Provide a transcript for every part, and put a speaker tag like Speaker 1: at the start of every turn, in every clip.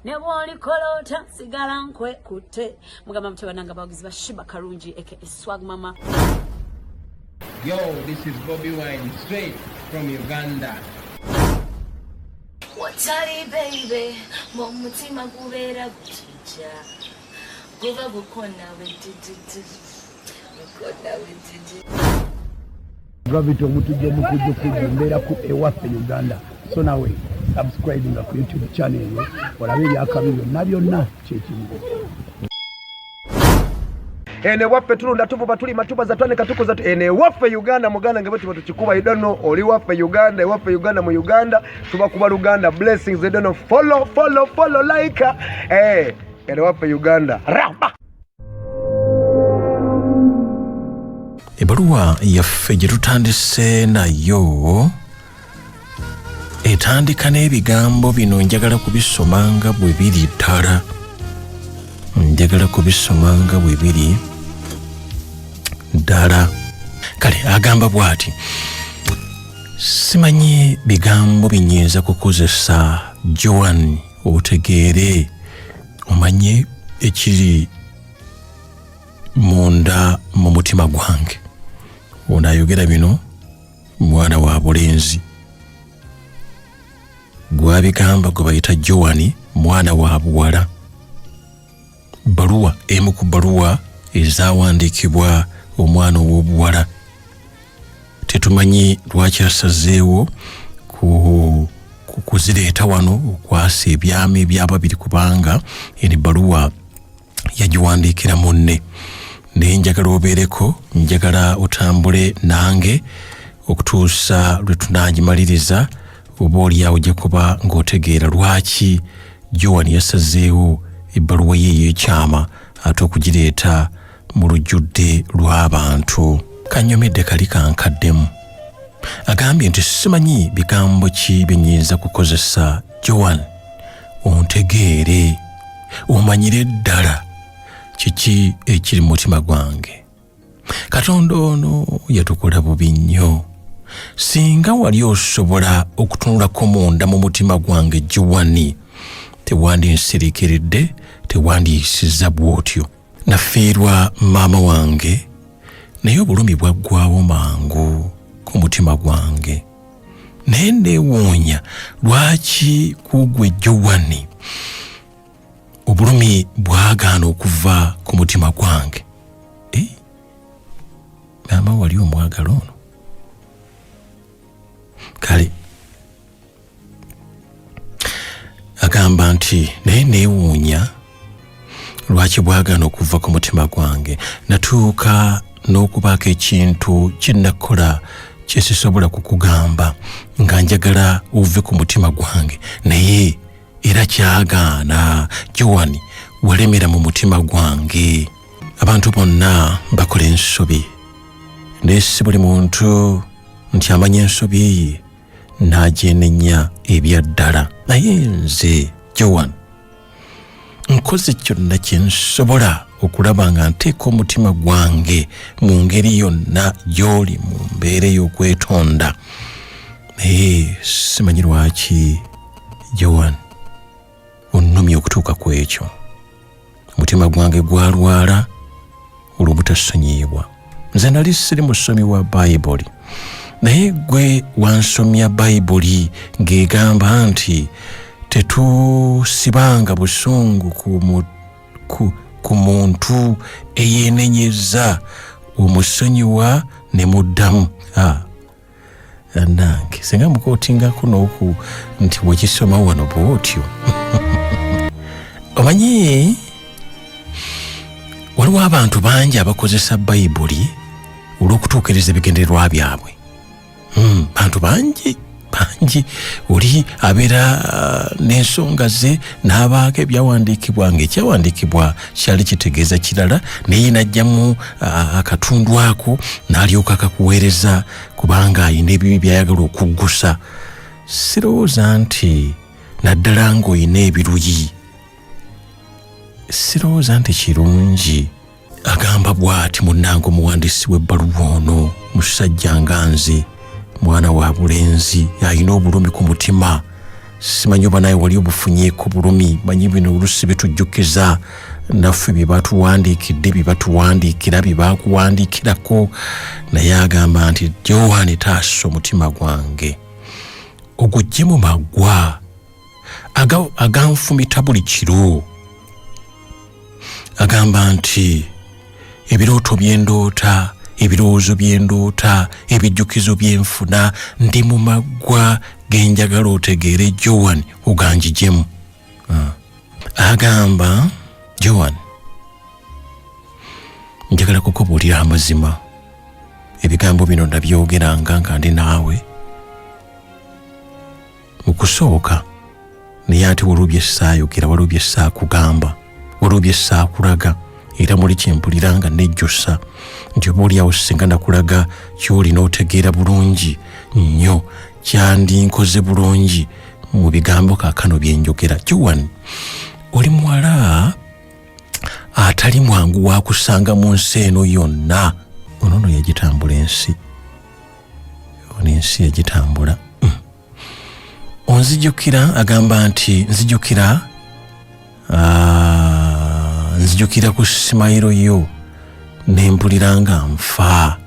Speaker 1: Nebwoli kolota sigala nkwe kute mugamba mutabananga bagizi bashiba karungi aka Swag Mama.
Speaker 2: Yo, this is Bobby Wine straight from Uganda.
Speaker 3: Watari baby, mumutima kubera guchicha. Kuva gukona wetiti. Gukona wetiti.
Speaker 4: Gravity omutuje mukuje kumbera ku ewaffe Uganda. So nawe subscribing ku YouTube channel yo olabe byakabiro nabyonna kyekimu.
Speaker 5: Ene waffe tulunda tuvuba tuli matuba za twane katuko za ene waffe Uganda muganda ngebe tuba tukikuba I don't know oli waffe Uganda waffe Uganda mu Uganda tuba kuba Uganda blessings I don't know follow like ene waffe Uganda ramba.
Speaker 6: Ebaluwa yaffe gye tutandise nayo etandika n'ebigambo bino njagala kubisomanga bwe biri ddala. Njagala kubisomanga bwe biri ddala. Kale agamba bw'ati: simanyi bigambo binyiiza kukozesa Joan otegeere omanye ekiri munda mu mutima gwange. Ono ayogera bino mwana wa bulenzi gwabigamba gwe bayita Joan mwana wa buwala. Baluwa emu ku baluwa ezaawandiikibwa omwana ow'obuwala. Tetumanyi lwaki asazeewo kuzireeta wano okwasa ebyami ebyababiri kubanga eni baluwa yagiwandiikira munne. Naye njagala obeereko, njagala otambule nange okutuusa lwe tunaagimaliriza oba oliawo gye kuba ng'otegeera lwaki Joan yasazeewo ebbaluwa ye ey'ekyama ate okugireeta mu lujjudde lw'abantu. Kanyomedde kali kankaddemu. Agambye nti simanyi bigambo ki bye nnyinza kukozesa Joan ontegeere omanyire ddala kiki ekiri mu mutima gwange. Katonda ono yatukola bubi nnyo. Singa wali osobola okutunulako munda mu mutima gwange Joan, tewandinsiriikiridde, tewandiyisiza bw'otyo. Nafiirwa maama wange naye obulumi bwaggwaawo mangu ku mutima gwange. Naye neewuunya lwaki kugwe Joan obulumi bwagaana okuva ku mutima gwange. Maama wali omwagala ono? Kale agamba nti naye neewuunya lwaki bwagaana okuva ku mutima gwange. Natuuka n'okubaako ekintu kye nakola kye sisobola kukugamba nga njagala ove ku mutima gwange, naye era kyagaana. Joan walemera mu mutima gwange. Abantu bonna bakola ensobi, naye si buli muntu nti amanya ensobi ye n'agyenenya ebya ddala. Naye nze Joan nkoze kyonna kye nsobola okulaba nga nteeka omutima gwange mu ngeri yonna gy'oli mu mbeera ey'okwetonda. Naye simanyi lwaki Joan onnumya okutuuka ku ekyo. Omutima gwange gwalwala olw'obutasonyiibwa. Nze nali siri musomi wa Bayibuli, naye gwe wansomya Bayibuli ng'egamba nti tetusibanga busungu ku muntu eyeenenyeza, omusonyiwa ne muddamu. Nange singa mukootingako n'oku nti bwekisoma wano bw'otyo. Omanyi waliwo abantu bangi abakozesa Bayibuli olw'okutuukiriza ebigendererwa byabwe. Bantu bangi oli abeera n'ensonga ze n'abaako ebyawandiikibwa ng'ekyawandiikibwa kyali kitegeeza kirala, naye najjamu akatundu ako n'alyoka akakuweereza kubanga ayina ebibi by'ayagala okuggusa. Sirowooza nti naddala ng'oyina ebiruyi, sirowooza nti kirungi. Agamba bw'ati munnange omuwandiisi w'ebbaluwa ono, musajja nga nze mwana wa bulenzi alina obulumi ku mutima. Simanyi oba naye wali obufunyeeko bulumi. Manyi bino oluusi bitujjukiza naffe bye batuwandiikidde, bye batuwandiikira, bye baakuwandiikirako. Naye agamba nti Joan taassa omutima gwange ogujje mu maggwa aganfumita buli kiro. Agamba nti ebirooto bye ndoota, ebirowoozo bye ndoota, ebijjukizo bye nfuna ndi mu maggwa genjagala otegeere Joan oganjijemu. Agamba Joan, njagala kukubuulira amazima. Ebigambo bino nabyogeranga nga ndi naawe mu kusooka, naye ate waliwo bye saayogera, waliwo bye saakugamba, waliwo bye saakulaga, era muli kyempulira nga nejjusa nti oba oliawo singa nakulaga kyolina otegeera bulungi nnyo, kyandinkoze bulungi mu bigambo kaakano bye njogera. Joan, oli muwala atali mwangu wa kusanga mu nsi eno yonna. Ono yagitambula ensi, ono ensi yagitambula. Onzijukira, agamba nti nzijukira ku simayiro yo nempuliranga nfa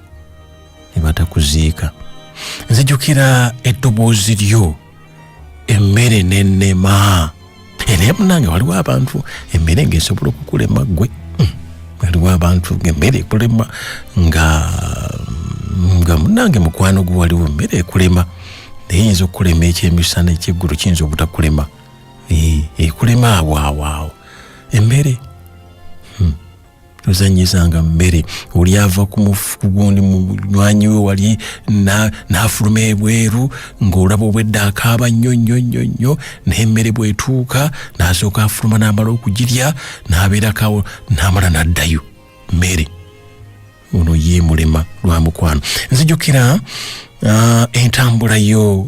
Speaker 6: ne batakuziika. Nzijukira eddoboozi lyo, emmere nennema. Era munange waliwo abantu emmere ng'esobola okukulema gwe. Waliwo abantu ng'emmere ekulema nga munange mukwano gwe waliwo emmere ekulema. Naye yinza okukulema ekyemisana ekyeggulu kiyinza obutakulema. Ekulema awo emmere. Tuzanyizanga mmere, oli ava ku gundi munywanyi we wali n'afuluma ebweru ng'olaba obwedda akaaba nnyo, n'emmere bw'etuuka n'asooka afuluma n'amala okugirya n'abeerakawo n'amala n'addayo. Mmere ono ye mulema lwa mukwano. Nzijukira entambula yo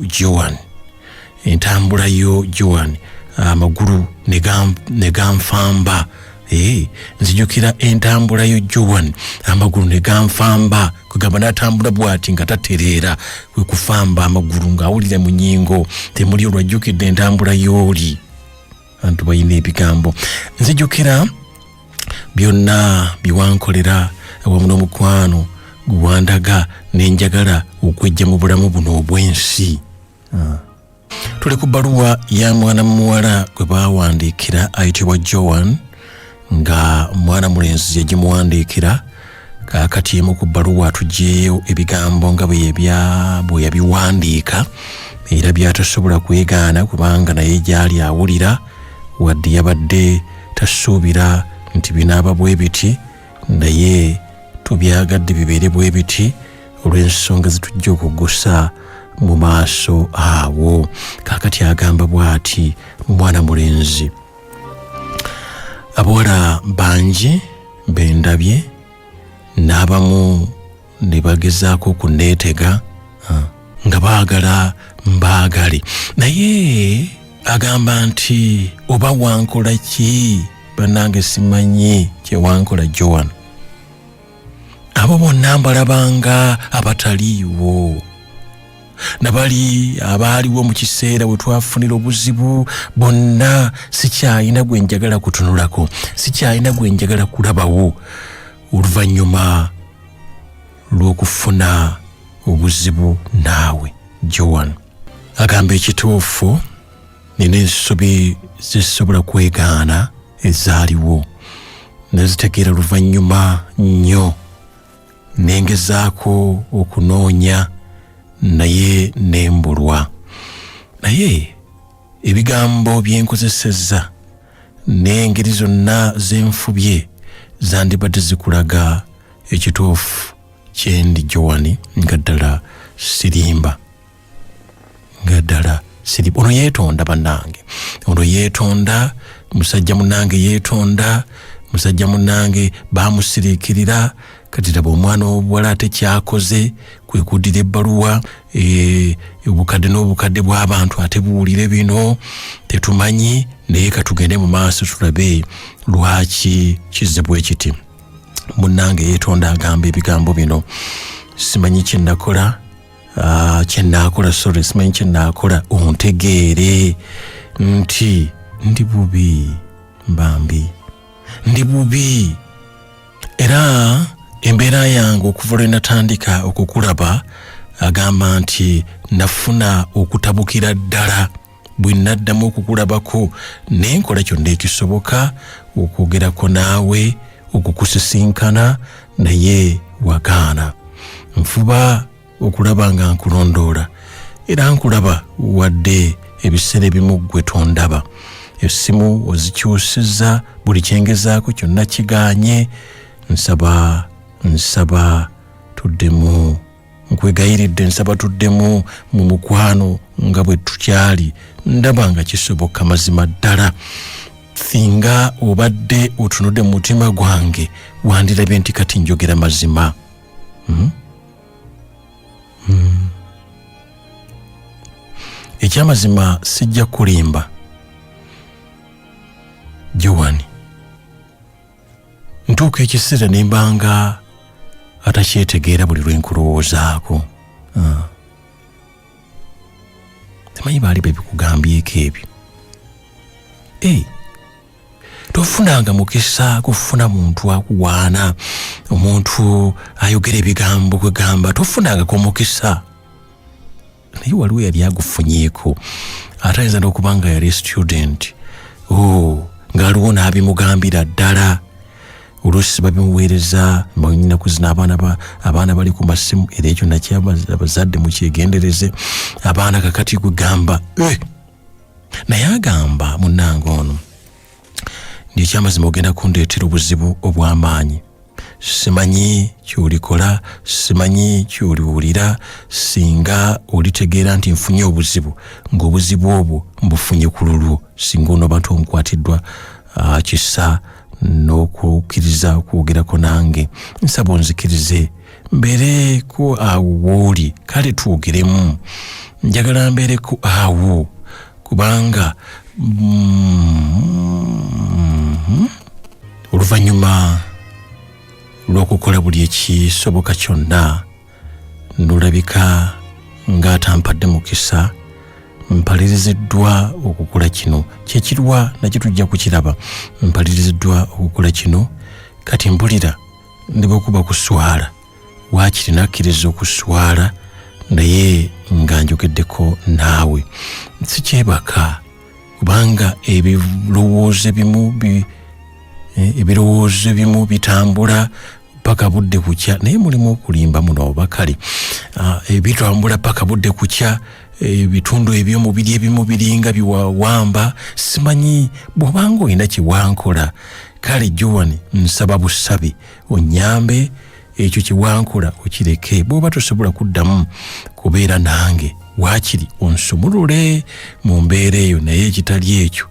Speaker 6: Joan, amagulu ne ganfamba. Nzijukira entambula yo Joan, amagulu ne ganfamba. Kugamba n'atambula bw'ati nga tatereera, kwe kufamba amagulu ng'awulira mu nnyingo. Temuli olwajjukidde entambula y'oli. Abantu balina ebigambo. Nzijukira byonna bye wankolera awamu n'omukwano gwe wandaga n'enjagala okwejja mu bulamu buno obw'ensi. Tuli ku bbaluwa ya mwana muwala gwe baawandiikira ayitibwa Joan, nga mwana mulenzi yagimuwandiikira. Kaakati emu ku bbaluwa tuggyeyo ebigambo nga bwe yabiwandiika, era byatasobola kwegaana kubanga naye gyali awulira, wadde yabadde tasuubira nti binaaba bwe biti, naye tubyagadde bibeere bwe biti olw'ensonga zitujja okugusa mu maaso awo. Kaakati agamba bw'ati mwana mulenzi, abawala bangi bendabye n'abamu ne bagezaako okuneetega nga baagala mbaagale, naye agamba nti oba wankola ki? Bannange simanyi kye wankola Joan. Abo bonna mbalabanga abataliiwo, nabali abaaliwo mu kiseera we twafunira obuzibu, bonna sikyalina gwe njagala kutunulako, sikyalina gwe njagala kulabawo oluvannyuma lw'okufuna obuzibu naawe Joan. Agamba ekituufu nina ensobi zisobola kwegaana ezaaliwo, nezitegeera luvannyuma nnyo, nengezaako okunoonya naye nembulwa. Naye ebigambo byenkozesezza n'engeri zonna zenfubye zandibadde zikulaga ekituufu kyendi Joan, nga ddala sirimba, nga ddala sirimba. Ono yeetonda bannange, ono yeetonda, musajja munnange yeetonda, musajja munnange baamusiriikirira. Kati laba omwana obuwala ate kyakoze kwe kuddira ebbaluwa, obukadde n'obukadde bw'abantu ate buwulire bino tetumanyi, naye katugende mu maaso tulabe lwaki kizze bwe kiti. Munnange yeetonda agamba ebigambo bino, simanyi kye nakola kyenaakola sorry simanyi kyenaakola ontegeere nti ndi bubi mbambi ndi bubi era embeera yange okuva lwe natandika okukulaba agamba nti nafuna okutabukira ddala bwe naddamu okukulabako nenkola kyonna ekisoboka okwogerako naawe okukusisinkana naye wagaana nfuba okulaba nga nkulondoola era nkulaba wadde ebiseera ebimu ggwe tondaba essimu ozikyusizza buli kyengezaako kyonna kigaanye nsaba tuddemu nkwegayiridde nsaba tuddemu mu mukwano nga bwe tukyali ndaba nga kisoboka mazima ddala singa obadde otunudde mu mutima gwange wandirabye nti kati njogera mazima ekyamazima sijja kulimba Joan ntuuka ekiseera nembanga atakyetegeera buli lwe nkulowoozaako temanyi baali bebikugambyeko ebyo tofunanga mukisa kufuna muntu akuwaana omuntu ayogera ebigambo kwegamba tofunangako mukisa naye waliwo yali agufunyeeko ate ayinza n'okuba nga yali student ng'aliwo n'abimugambira ddala oluusi babimuweereza manyinaku zino abaana bali ku masimu era ekyo nakyo abazadde mukyegendereze abaana kakati kugamba naye agamba munnange ono ekyamazima ogenda kundeetera obuzibu obw'amaanyi simanyi kyolikola simanyi kyoliwulira singa olitegeera nti nfunye obuzibu ng'obuzibu obwo mbufunye ku lulwo singa onooba tonkwatiddwa kisa n'okukkiriza okwogerako nange nsaba onzikirize mbeereko awo wooli kale twogeremu njagala mbeereko awo kubanga oluvannyuma lw'okukola buli ekisoboka kyonna nolabika ng'atampadde mukisa mpaliriziddwa okukola kino kyekirwa nakyo tujja kukiraba mpaliriziddwa okukola kino kati mpulira ndi bwekuba kuswala waakiri nakkiriza okuswala naye nga njogeddeko naawe sikyebaka kubanga ebirowoozo ebimu bitambula paka budde kukya naye mulimu okulimba muno bakali ebitambula paka budde kukya ebitundu eby'omubiri ebimu biringa biwawamba simanyi bw'obanga olina kiwankola kale Joan nsaba busabi onyambe ekyo kiwankola okireke bw'oba tosobola kuddamu kubeera nange waakiri onsumulule mu mbeera eyo naye ekitali ekyo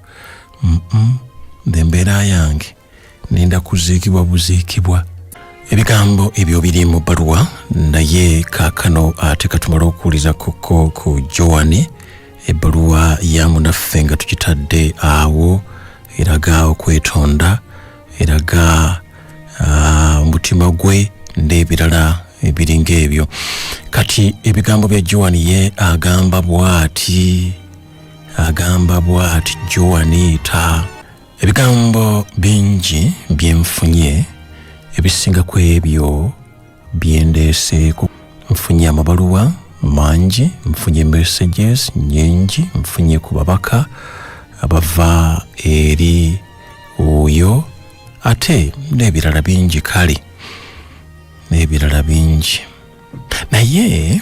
Speaker 6: nze embeera yange nenda kuziikibwa buziikibwa ebigambo ebyo biri mu bbaluwa naye kaakano ate katumala okuwuliza ku Joan ebbaluwa ya munaffe nga tukitadde awo eraga okwetonda eraga omutima gwe n'ebirala ebiringa ebyo kati ebigambo bya Joan ye agamba bw'ati Joan ebigambo bingi byenfunye ebisinga ku ebyo byendeeseeko nfunye amabaluwa mangi nfunye messages nyingi nfunye ku babaka abava eri oyo ate n'ebirala bingi kale n'ebirala bingi naye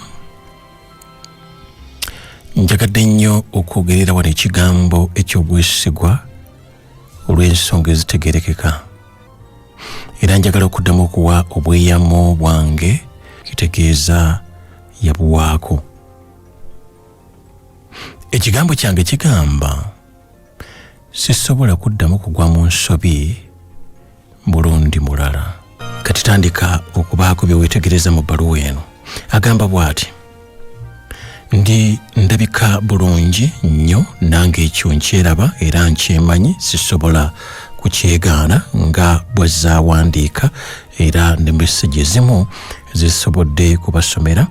Speaker 6: njagadde nnyo okwogerera wano ekigambo eky'obwesigwa olw'ensonga ezitegerekeka era njagala okuddamu okuwa obweyamo bwange kitegeeza yabuwaako ekigambo kyange kigamba sisobola kuddamu kugwa mu nsobi mulundi mulala kati tandika okubaako byeweetegereza mu bbaluwa eno agamba bw'ati ndi ndabika bulungi nnyo nange ekyo nkyeraba era nkyemanyi sisobola kukyegaana nga bwazaawandiika era ne message ezimu zisobodde kubasomera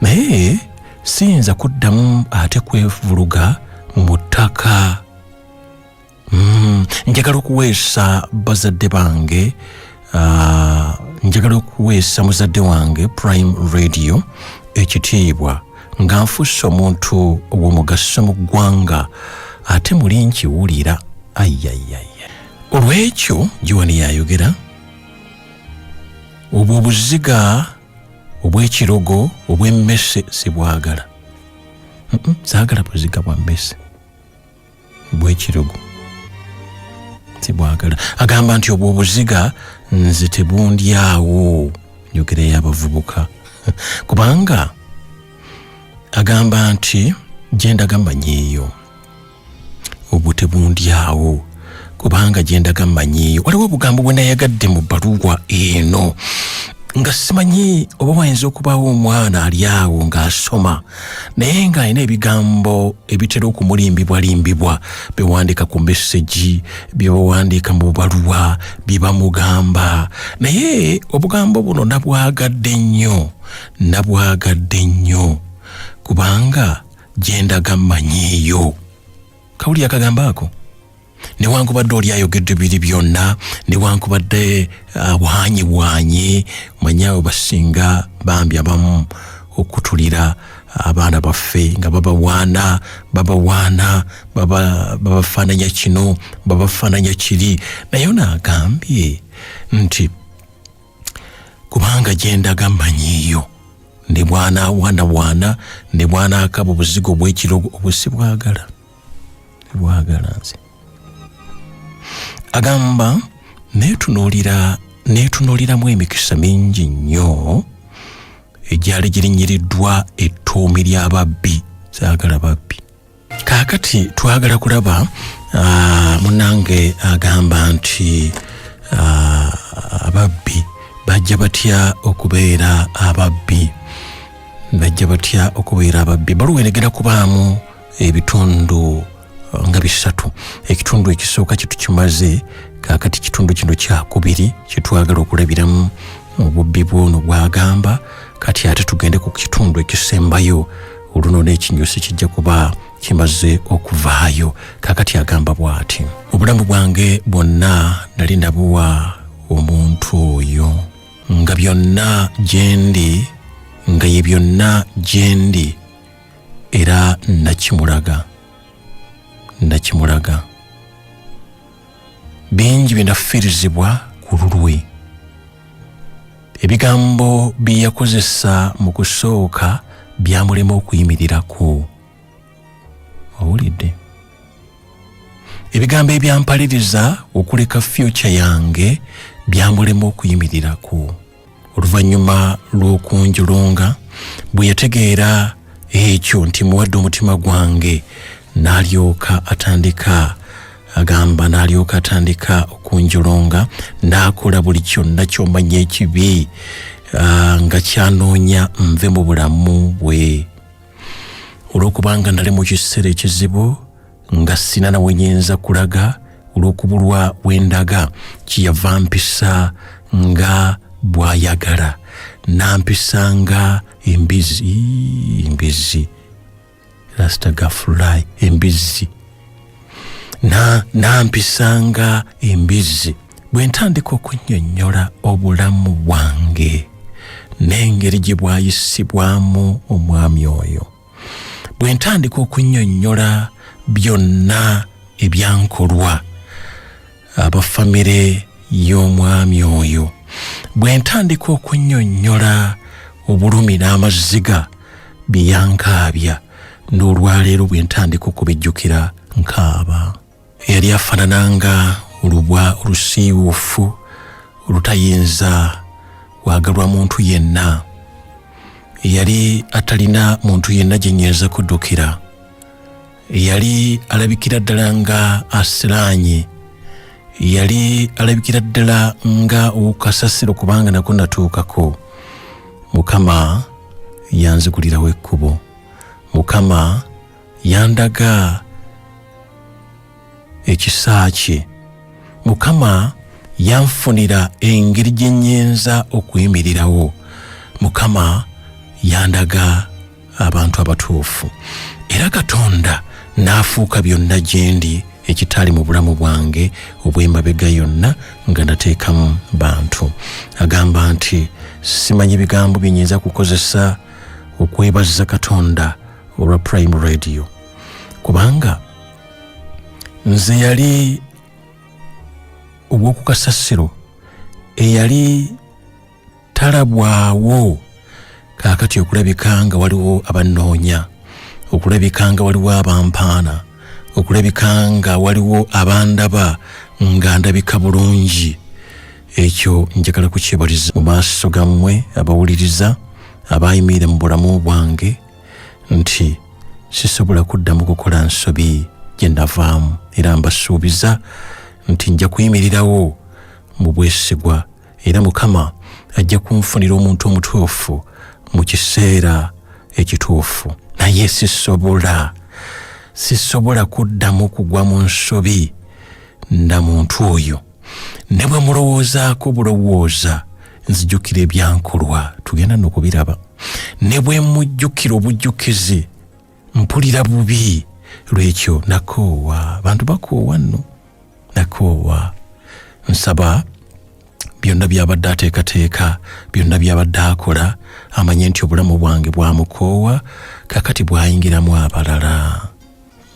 Speaker 6: naye siyinza kuddamu ate kwevuluga mu ttaka. Njagala okuweesa bazadde bange, njagala okuweesa muzadde wange Prime Radio ekitiibwa nga nfusse omuntu ow'omugaso mu ggwanga ate muli nkiwulira. Olw'ekyo Giwani yayogera, obwo obuziga obw'ekirogo obw'emmese sibwagala. Saagala buziga bwa mmese, bw'ekirogo sibwagala. Agamba nti obwo obuziga nze tebundyawo, njogera y'abavubuka kubanga agamba nti gyendaga mmanyiiyo, obwo tebundyawo kubanga gyendaga mmanyiiyo. Waliwo obugambo bwe nayagadde mu bbaluwa eno nga simanyi oba wayinza okubaawo omwana ali awo ng'asoma naye ng'alina ebigambo ebitera okumulimbibwalimbibwa, bewandiika ku meseji, bye bawandiika mu bbaluwa, bye bamugamba. Naye obugambo buno nabwagadde nnyo kubanga gyendaga mmanyiiyo. Kawuli akagamba ako newankubadde oli ayogedde biri byonna, newankubadde bwanyi manyawo basinga bambi abamu okutulira abaana baffe nga babawaana babafaananya kino babafaananya kiri, naye naagambye nti kubanga gyendaga mmanyiiyo ne bwanawaana ne bwanaakaba obuzigo bw'ekirogo obusibwagala nze. Agamba neetunuuliramu emikisa mingi nnyo egyali girinyiriddwa ettuumi ly'ababbi. Saagala babbi. Kaakati twagala kulaba munnange agamba nti ababbi bajja batya okubeera ababbi. Baluwa enegera kubaamu ebitundu nga bisatu. Ekitundu ekisooka kitukimaze, kaakati kitundu kino kyakubiri kitwagala okulabiramu obubbi bwono bwagamba. Kati ate tugende ku kitundu ekisembayo, oluno n'ekinyusi kijja kuba kimaze okuvaayo. Kaakati agamba bw'ati: obulamu bwange bwonna nali nabuwa omuntu oyo, nga byonna gyendi, nga ye byonna gyendi, era nakimulaga. Bingi binaffirizibwa ku lulwe. Ebigambo bye yakozesa mu kusooka byamulema okuyimirirako. Owulidde? Ebigambo ebyampaliriza okuleka future yange byamulema okuyimirirako. Oluvannyuma lw'okunjulunga bwe yategeera ekyo nti muwadde omutima gwange, n'alyoka atandika okunjolonga, n'akola buli kyonna ky'omanya ekibi nga kyanoonya nve mu bulamu bwe. Olw'okubanga nali mu kiseera ekizibu nga sina nawe nyinza kulaga, olw'okubulwa wendaga, kiyava mpisa nga bw'ayagala, nampisanga embizi Rastagafulai, embizi nampisanga embizi. Bwe ntandika okunnyonnyola obulamu bwange n'engeri gye bwayisibwamu omwami oyo, bwe ntandika okunnyonnyola byonna ebyankolwa abafamire y'omwami oyo, bwe ntandika okunnyonnyola obulumi n'amaziga bye yankaabya, n'olwaleero bwe ntandika okubijjukira nkaaba. Yali afaanananga olubwa olusiiwuufu olutayinza waagalwa muntu yenna. Yali atalina muntu yenna gye nnyinza kuddukira. Yali alabikira ddala nga asiraanye. Yali alabikira ddala nga okasasiro kubanga nako natuukako. Mukama yanzigulirawo ekkubo. Mukama yandaga ekisa kye. Mukama yanfunira engeri gye nnyinza okuyimirirawo. Mukama yandaga abantu abatuufu era Katonda n'afuuka byonna gyendi ekitali mu bulamu bwange obw'emabega yonna nga nateekamu bantu. Agamba nti simanyi bigambo byenyinza kukozesa okwebaza Katonda olwa Prime Radio kubanga nze yali ogw'okukasasiro eyali talabwawo kaakati okulabika nga waliwo abannoonya, okulabika nga waliwo abampaana, okulabika nga waliwo abandaba nga ndabika bulungi. Ekyo njagala kukyebaliza mu maaso gammwe abawuliriza abayimirira mu bulamu bwange nti sisobola kuddamu kukola nsobi gye ndavaamu era mbasuubiza nti nja kuyimirirawo mu bwesigwa era Mukama ajja kunfunira omuntu omutuufu mu kiseera ekituufu. Naye sisobola kuddamu kugwa mu nsobi na muntu oyo. Ne bwe mulowoozaako bulowooza nzijukira ebyankolwa tugenda n'okubiraba. Ne bwe mujjukira obujjukizi mpulira bubi. Lwekyo nakoowa, bantu bakoowa nno, nakoowa. Nsaba byonna byabadde ateekateeka, byonna byabadde akola, amanye nti obulamu bwange bwamukoowa, kakati bwayingiramu abalala.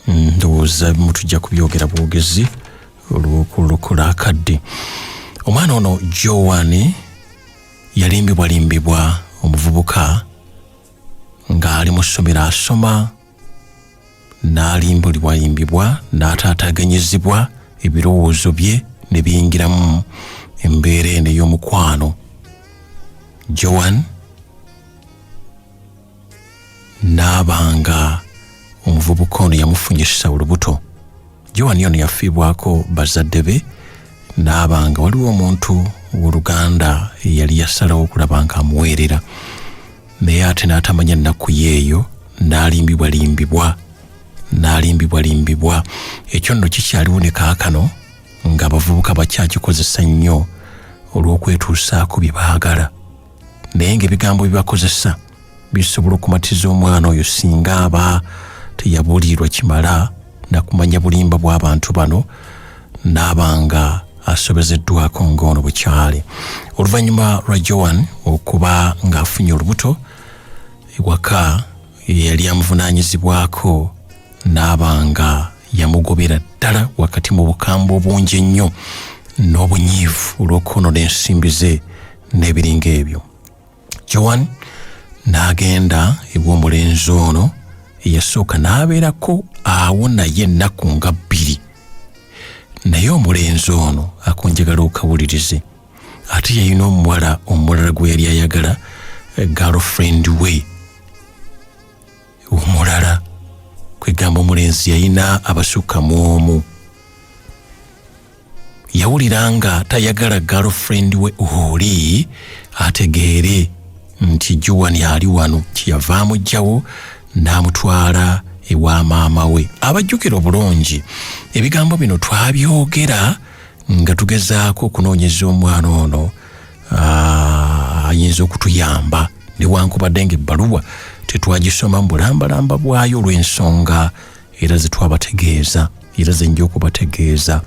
Speaker 6: Ndowooza bimu tujja kubyogera bwogezi olw'okulokola akadde. Omwana ono Joan yalimbibwalimbibwa omuvubuka ng'ali mu ssomero asoma, n'alimbibwalimbibwa n'ataataganyizibwa, ebirowoozo bye ne biyingiramu embeera eno ey'omukwano. Joan n'abanga omuvubuka ono yamufunyisa olubuto. Joan ono yafiibwako bazadde be, n'abanga waliwo omuntu w'Oluganda yali yasalawo okulaba nga amuweerera, naye ate n'atamanya nnaku yeeyo n'alimbibwalimbibwa. Ekyo nno kikyaliwo ne kaakano ng'abavubuka bakyakikozesa nnyo olw'okwetuusaako bye baagala, naye ng'ebigambo bye bakozesa bisobola okumatiza omwana oyo singa aba teyabuulirwa kimala nakumanya bulimba bw'abantu bano n'abanga asobezeddwako ng'ono bukyali. Oluvannyuma lwa Joan okuba ng'afunye olubuto, ewaka yali amuvunaanyizibwako n'abanga yamugobera ddala wakati mu bukambwe obungi ennyo n'obunyiivu olw'okwonoona ensimbi ze n'ebiringa ebyo. Joan n'agenda ew'omulenzi ono eyasooka n'abeerako awo naye ennaku nga 2. Naye omulenzi ono akonjagala okawulirize, ate yalina omuwala omulala gwe yali ayagala, girlfriend we omulala. Kwegamba omulenzi yalina abasukka mu omu. Yawulira nga tayagala girlfriend we oli ategeere nti Joan ali wano, kyeyava amugyawo n'amutwala ewa maama we. Abajjukira obulungi ebigambo bino twabyogera nga tugezaako okunoonyeza omwana ono ayinza okutuyamba, newankubadde ng'ebbaluwa tetwagisoma mu bulambalamba bwayo olw'ensonga era zetwabategeeza era zenja okubategeeza.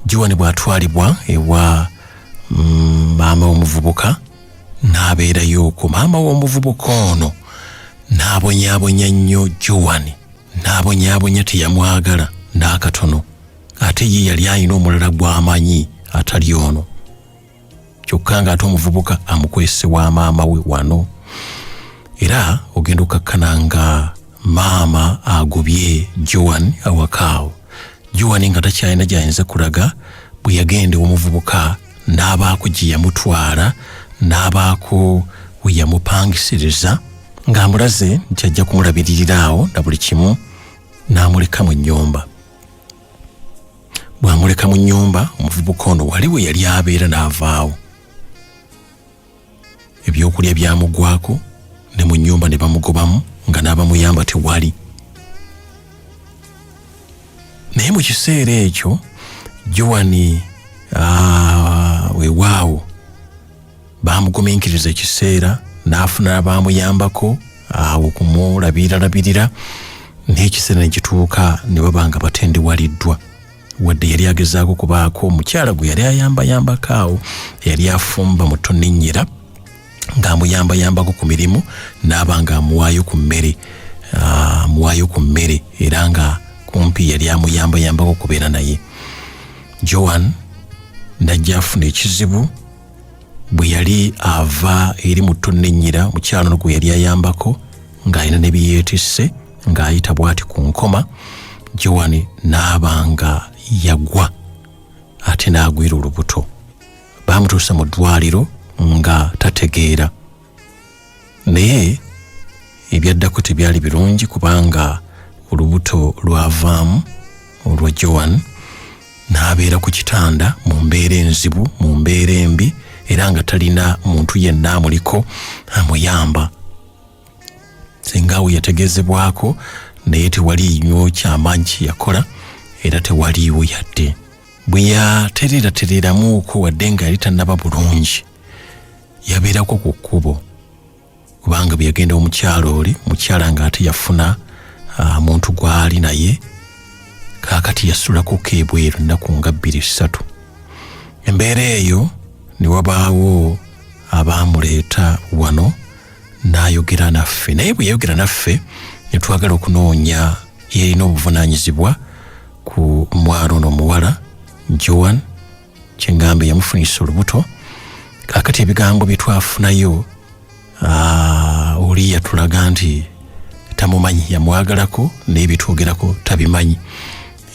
Speaker 6: Joan bw'atwalibwa ewa maama w'omuvubuka n'abeerayo okwo. Maama w'omuvubuka ono n'abonyaabonya nnyo Joan, n'abonyaabonya teyamwagala n'akatono, ate ye yali alina omulala gw'amanyi atali ono, kyokka ng'ate omuvubuka amukwese wa maama we wano. Era ogenda okakkana nga maama agobye Joan awakaawo. Joan nga takyalina gy'ayinza kulaga, bwe yagenda omuvubuka n'abaako gye yamutwala, n'abaako we yamupangisiriza, ng'amulaze nti ajja kumulabiririra awo na buli kimu, n'amuleka mu nnyumba. Bw'amuleka mu nnyumba, omuvubuka ono wali we yali abeera n'avaawo. Ebyokulya byamugwako ne mu nnyumba ne bamugobamu nga n'abamuyamba tewali. Naye mu kiseera ekyo Joan weewaawo baamugumiikiriza ekiseera n'afuna abamuyambako awo kumulabirira n'ekiseera ne kituuka ne babanga batendewaliddwa wadde yali agezaako kubaako omukyala gwe yali ayambayambako awo yali afumba mu tonninnyira ng'amuyambayambako ku mirimu n'abanga amuwaayo ku mmere era nga kumpi yali amuyambayambako okubeera naye. Joan najja afuna ekizibu bwe yali ava eri mu tonninnyira mukyala ono gwe yali ayambako ng'alina ne byeyeetisse ng'ayita bw'ati ku nkoma. Joan n'abanga yagwa ate n'agwira olubuto. Baamutuusa mu ddwaliro nga tategeera naye ebyaddako tebyali birungi kubanga olubuto lwavaamu olwa Joan n'abeera ku kitanda mu mbeera enzibu, mu mbeera embi era nga talina muntu yenna amuliko amuyamba. Singa awo yategeezebwako naye tewali nnyo kyamaanyi kye yakola era tewaliiwo yadde. Bwe yatereeratereeramuuko wadde nga yali tannaba bulungi yabeerako ku kkubo kubanga bwe yagenda omukyala oli mukyala ng'ate yafuna muntu gw'ali naye kaakati yasulako ebweru ennaku nga 2-3. Embeera eyo ne wabaawo abaamuleeta wano n'ayogera naffe naye bwe yayogera naffe ne twagala okunoonya yalina obuvunaanyizibwa ku mwalo ono omuwala Joan kyengambe yamufunisa olubuto. Kaakati ebigambo bye twafunayo oli yatulaga nti tamumanyi, yamwagalako naye byetwogerako tabimanyi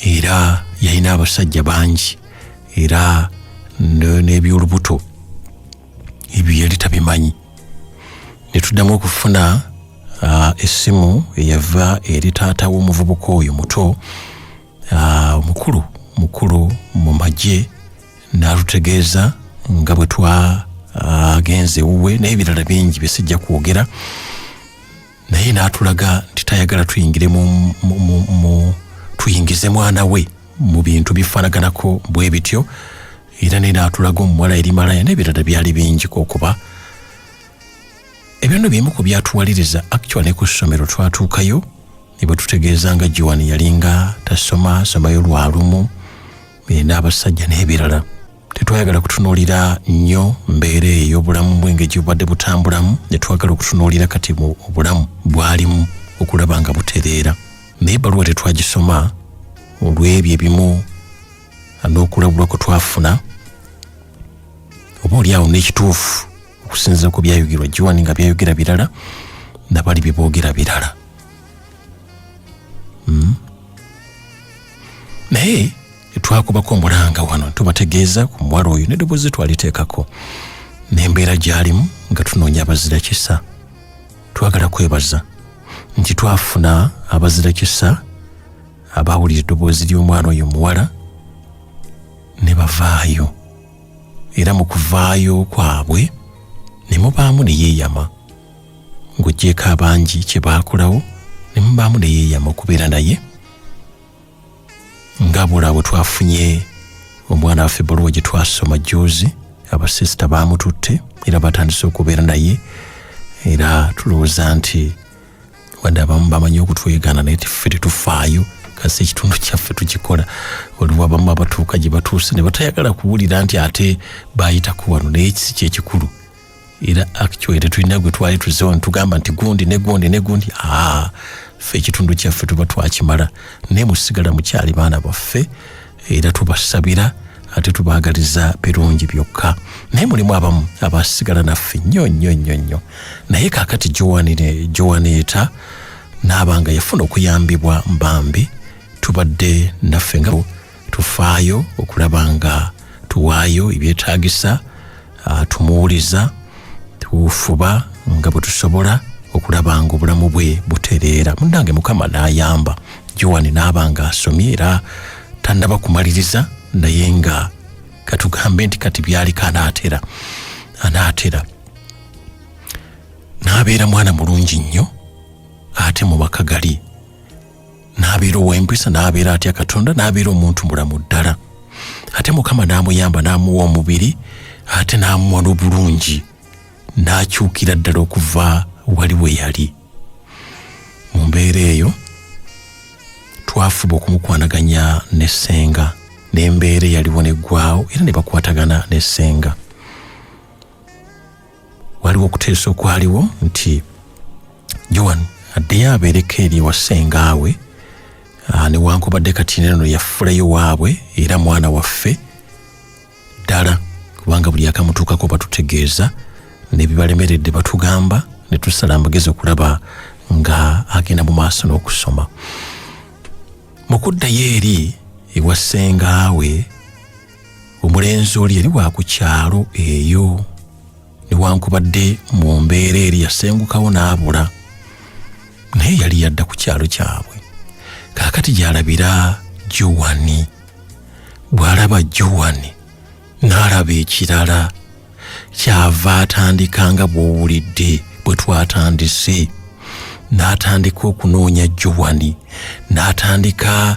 Speaker 6: era yalina abasajja bangi era n'ebyolubuto ebyo yali tabimanyi. Ne tuddamu okufuna essimu eyava eri taata w'omuvubuka oyo muto mukulu mu magye n'atutegeeza nga bwe twagenze wuwe n'ebirala bingi bye sijja kwogera naye n'atulaga nti tayagala tuyingize mwana we mu bintu bifaanaganako bwe bityo era naye n'atulaga omuwala eri malaya n'ebirala byali bingi kokuba ebyo nno bimu ku byatuwaliriza actually ne ku ssomero twatuukayo ne bwe tutegeeza nga Joan yalinga asomayo lwa lumu n'abasajja n'ebirala. Tetwayagala kutunuulira nnyo mbeera ey'obulamu bw'engeri obadde butambulamu ne twagala okutunuulira kati mu obulamu bwalimu okulaba nga butereera. Naye ebbaluwa tetwagisoma olw'ebyo ebimu n'okulabulwa kwe twafuna oba oli awo n'ekituufu okusinziira ku byayogerwa Joan nga byayogera birala nabali bye boogera birala. Naye twakubako omulanga wano tubategeeza ku muwala oyo n'eddoboozi twaliteekako n'embeera gy'alimu nga tunoonya abazira kisa. Twagala kwebaza nti twafuna abazira kisa abaawulira eddoboozi ly'omwana oyo omuwala ne bavaayo era mu kuvaayo kwabwe ne mubaamu ne yeeyama ng'oggyeko abangi kye baakolawo ne mubaamu ne yeeyama okubeera naye nga bwe twafunye omwana waffe ebbaluwa gye twasoma joozi abasisita baamututte era batandise okubeera naye era tulowooza nti wadde abamu bamanyi okutwegaana naye ffe tetufaayo kasi ekitundu kyaffe tukikola. Oliwo abamu abatuuka gye batuuse ne batayagala kuwulira nti ate baayitako wano naye kisi kyekikulu era actually tetulina gwe twali tuzeewo netugamba nti gundi ne gundi ne gundi ffe ekitundu kyaffe tuba twakimala naye musigala mukyali baana baffe era tubasabira ate tubaagaliza birungi byokka naye mulimu abamu abasigala naffe nnyo naye kaakati Joan eta n'abanga yafuna okuyambibwa mbambi tubadde naffe nga tufaayo okulaba nga tuwaayo ebyetaagisa tumuwuliza tufuba nga bwe tusobola okulaba nga obulamu bwe butereera. Munnange Mukama n'ayamba Joan n'abanga asomye era tannaba kumaliriza naye nga katugambe nti kati byaliko anaatera n'abeera mwana mulungi nnyo ate mu bakagali n'abeera ow'empisa n'abeera atya Katonda n'abeera omuntu mulamu ddala ate Mukama n'amuyamba n'amuwa omubiri ate n'amuwa n'obulungi n'akyukira ddala okuva wali we yali. Mu mbeera eyo twafuba okumukwanaganya ne ssenga, n'embeera yaliwo neggwaawo era ne bakwatagana ne ssenga. Waliwo okuteesa okwaliwo nti Joan addeyo abeereko eri wa ssengaawe, newankubadde kati neno yafulayo waabwe era mwana waffe ddala, kubanga buli akamutuukako batutegeeza, n'ebibalemeredde batugamba, ne tusala amagezi okulaba nga agenda mu maaso n'okusoma. Mu kuddayo eri ewa ssengaawe, omulenzi oli yali wa ku kyalo eyo, newankubadde mu mbeera eri yasengukawo n'abula, naye yali yadda ku kyalo kyabwe. Kaakati gy'alabira Joan, bw'alaba Joan n'alaba ekirala, kyava atandika nga bw'owulidde bwe twatandise, n'atandika okunoonya Joan, n'atandika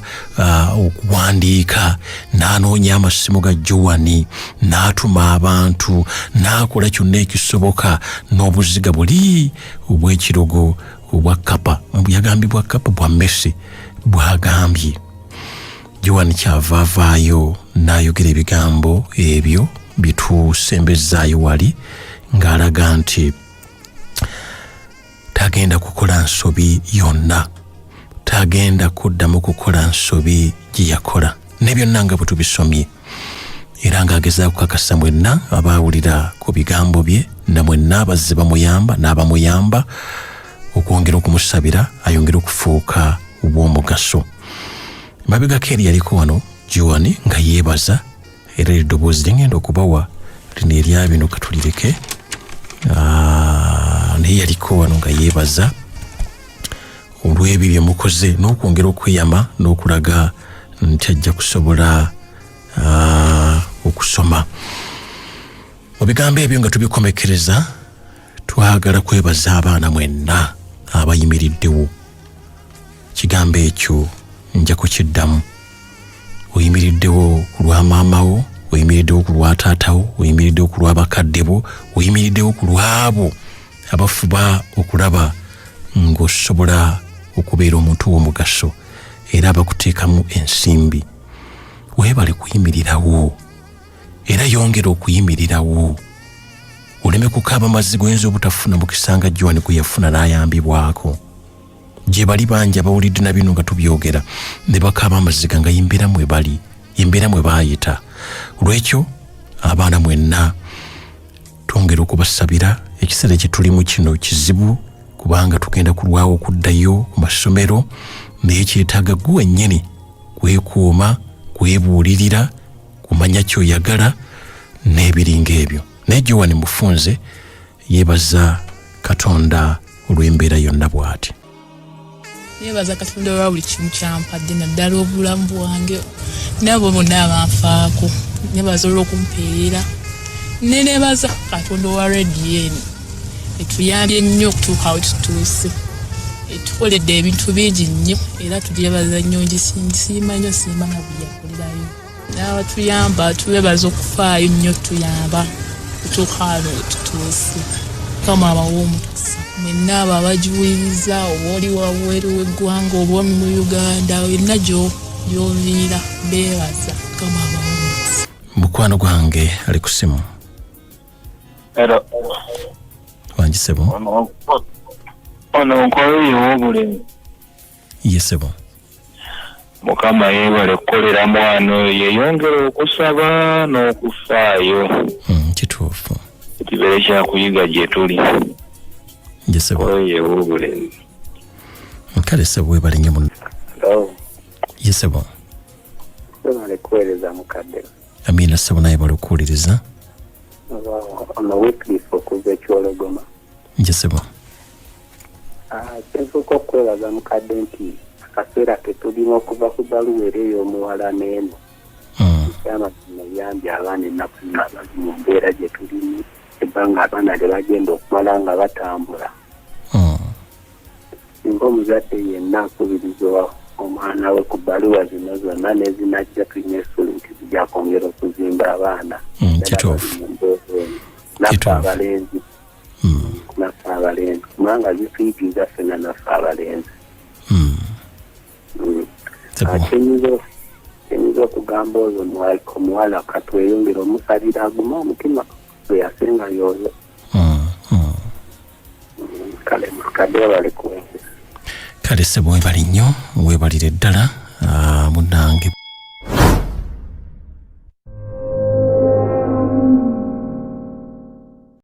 Speaker 6: okuwandiika, n'anoonya amasimu ga Joan, n'atuma abantu, n'akola kyonna ekisoboka, n'obuziga buli obw'ekirogo obwa kapa, yagambibwa kapa bwa Messi bw'agambye. Joan kyava avaayo n'ayogera ebigambo ebyo bitusembezzaayo wali, ng'alaga nti tagenda kukola nsobi yonna, tagenda kuddamu kukola nsobi gye yakola, ne byonna nga bwe tubisomye, era ng'agezaako kukakasa mwenna abaawulira ku bigambo bye, na mwenna abazze bamuyamba n'abamuyamba okwongera okumusabira ayongera okufuuka obw'omugaso. Mabegako eri yaliko wano Joan nga yeebaza, era eddoboozi ligenda okubawa lino erya bino katulireke, naye yaliko wano nga yeebaza olw'ebyo bye mukoze, n'okwongera okweyama n'okulaga nti ajja kusobola okusoma. Mu bigambo ebyo nga tubikomekereza, twagala kwebaza abaana mwenna abayimiriddewo. Kigambo ekyo nja kukiddamu. Oyimiriddewo ku lwa maama wo, oyimiriddewo ku lwa taata wo, oyimiriddewo ku lwa bakadde bo, oyimiriddewo ku lwabo abafuba okulaba ng'osobola okubeera omuntu w'omugaso era abakuteekamu ensimbi. Weebale kuyimirirawo era yongera okuyimirirawo, oleme kukaaba mazzi g'oyinza obutafuna mu kisanga Joan gwe yafuna n'ayambibwako. Gye bali bangi abawulidde na bino nga tubyogera ne bakaaba amaziga nga yimbira mwe bali, yimbira mwe baayita. Olw'ekyo abaana mwenna twongera okubasabira, ekiseera kye tulimu kino kizibu kubanga tugenda kulwawo okuddayo ku masomero, naye kyetaaga ggwe wennyini kwekuuma, kwebuulirira, kumanya ky'oyagala n'ebiringa ebyo. Naye Joan mufunze yeebaza Katonda olw'embeera yonna bw'ati.
Speaker 7: Nebaza Katonda olwa buli kimu kyampadde, naddala obulamu bwange nabo bonna abanfaako. Nebaza olw'okumpeerera, ne nebaza Katonda owa rediyo eno etuyambye nnyo okutuuka awo tutuuse, etukoledde ebintu bingi nnyo era tulyebaza nnyo. Ngisiima nnyo, siima nga bwe yakolerayo n'abatuyamba, tulebaza okufaayo nnyo tuyamba kutuuka wano we tutuuse. Kama abawo omukisa mwenna abo abajuwiriza, oba oli wabweru w'eggwanga oba mu Uganda, yenna gy'oviira beebaza. Kama abawo omukisa.
Speaker 6: Mukwano gwange ali ku simu.
Speaker 8: Hello.
Speaker 6: Wangi sebo?
Speaker 8: Ono nkole y'obulemu.
Speaker 6: Ye sebo.
Speaker 8: Mukama yeebale kukolera mwana oyo, yeeyongera okusaba n'okufaayo.
Speaker 6: Kituufu.
Speaker 8: Ekibeere kyakuyiga gye tuli.
Speaker 6: Ye sebo.
Speaker 8: Nkole y'obulemu.
Speaker 6: Kale sebo weebale nnyo muno.
Speaker 9: Hello.
Speaker 6: Ye sebo.
Speaker 9: Weebale kuweereza mukadde.
Speaker 6: Amina sebo naye bali okuwuliriza.
Speaker 9: Ono Wycliffe okuva Kyologoma.
Speaker 6: Ye sebo.
Speaker 9: Kyenfuuka okwebaza mukadde nti akaseera ke tulimu okuva ku bbaluwa era ey'omuwala n'eno. Ekyamazima yambye abaana ennaku zino abali mu mbeera gye tulimu, ebbanga abaana lye bagenda okumala nga batambula. Singa omuzadde yenna akubiriza omwana we ku bbaluwa zino zonna n'ezinajja tulina essuulu nti zijja kwongera okuzimba abaana.
Speaker 6: Kituufu.
Speaker 9: Naffe abalenzi abalenzi kubanga zituyigiza ffena naffe abalenzi. Kyenyiza okugamba oyo omuwala katweyongera omusalira aguma omutima gwe yasenga yoyo. Kale mukadde bali kuweza.
Speaker 6: Kale ssebo webali nnyo weebalire ddala munnange.